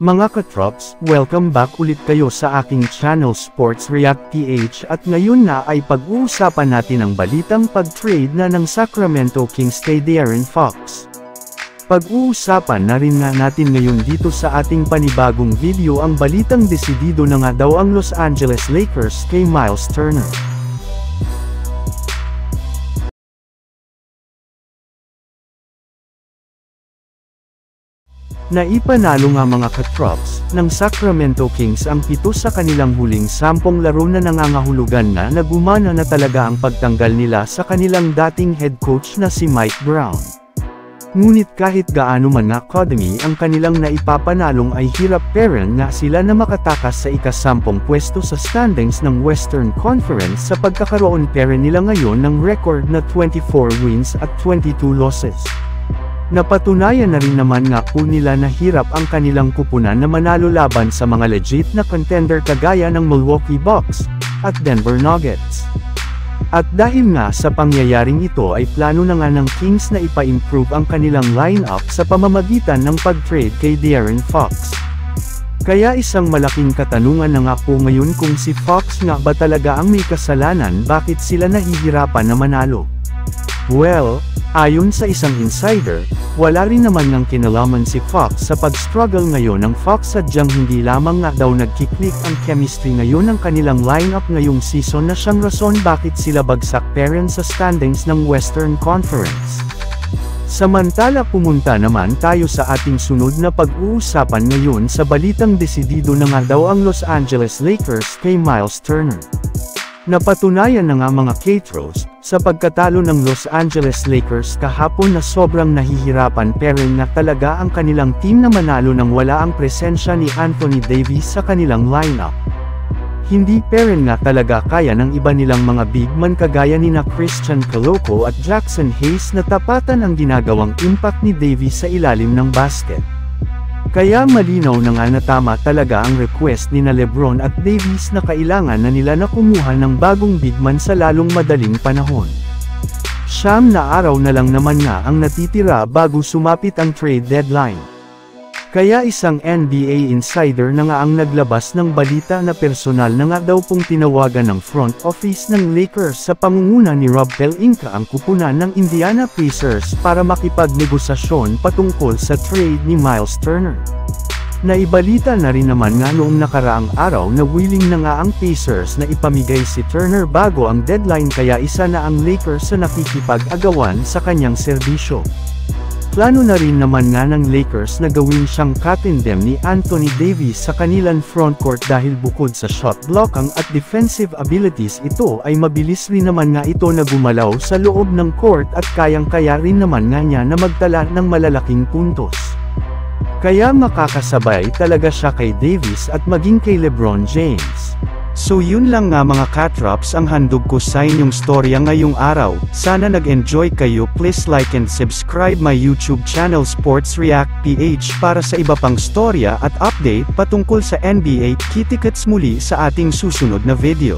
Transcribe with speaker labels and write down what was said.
Speaker 1: Mga katrops, welcome back ulit kayo sa aking channel Sports React PH at ngayon na ay pag-uusapan natin ang balitang pag-trade na ng Sacramento Kings kay De'Aaron Fox. Pag-uusapan na rin nga natin ngayon dito sa ating panibagong video ang balitang desidido na nga daw ang Los Angeles Lakers kay Myles Turner. Naipanalo nga mga katrops, ng Sacramento Kings ang 7 sa kanilang huling 10 laro na nangangahulugan na gumana na talaga ang pagtanggal nila sa kanilang dating head coach na si Mike Brown. Ngunit kahit gaano man academy ang kanilang naipapanalong ay hirap pa rin nga sila na makatakas sa ika-10 pwesto sa standings ng Western Conference sa pagkakaroon pa rin nila ngayon ng record na 24 wins at 22 losses. Napatunayan na rin naman nga po nila na hirap ang kanilang kupunan na manalo laban sa mga legit na contender kagaya ng Milwaukee Bucks at Denver Nuggets. At dahil nga sa pangyayaring ito ay plano na nga ng Kings na ipa-improve ang kanilang lineup sa pamamagitan ng pag-trade kay De'Aaron Fox. Kaya isang malaking katanungan na nga po ngayon kung si Fox nga ba talaga ang may kasalanan bakit sila nahihirapan na manalo. Well, ayon sa isang insider, wala rin naman ng kinalaman si Fox sa pag-struggle ngayon ng Fox sadyang hindi lamang nga daw nagkiklik ang chemistry ngayon ng kanilang lineup ngayong season na siyang rason bakit sila bagsak pa rin sa standings ng Western Conference. Samantala pumunta naman tayo sa ating sunod na pag-uusapan ngayon sa balitang desidido na nga daw ang Los Angeles Lakers kay Myles Turner. Napatunayan na nga mga Katros, sa pagkatalo ng Los Angeles Lakers kahapon na sobrang nahihirapan pa rin na talaga ang kanilang team na manalo nang wala ang presensya ni Anthony Davis sa kanilang lineup. Hindi pa rin nga talaga kaya ng iba nilang mga big man kagaya ni na Christian Koloko at Jackson Hayes na tapatan ang ginagawang impact ni Davis sa ilalim ng basket. Kaya malinaw na nga na tama talaga ang request ni na LeBron at Davis na kailangan na nila na kumuha ng bagong big man sa lalong madaling panahon. 9 na araw na lang naman nga ang natitira bago sumapit ang trade deadline. Kaya isang NBA insider na nga ang naglabas ng balita na personal na nga daw pong tinawagan ng front office ng Lakers sa pangunguna ni Rob Pelinka ang kupunan ng Indiana Pacers para makipagnegosasyon patungkol sa trade ni Myles Turner. Naibalita na rin naman nga noong nakaraang araw na willing na nga ang Pacers na ipamigay si Turner bago ang deadline kaya isa na ang Lakers sa nakikipag-agawan sa kanyang serbisyo. Plano na rin naman nga ng Lakers na gawin siyang katindem ni Anthony Davis sa kanilang frontcourt dahil bukod sa shot blocking at defensive abilities ito ay mabilis rin naman nga ito na gumalaw sa loob ng court at kayang-kaya rin naman nga niya na magtala ng malalaking puntos. Kaya makakasabay talaga siya kay Davis at maging kay LeBron James. So yun lang nga mga katrops ang handog ko sa inyong storya ngayong araw. Sana nag-enjoy kayo. Please like and subscribe my YouTube channel Sports React PH para sa iba pang storya at update patungkol sa NBA. Kita-kits muli sa ating susunod na video.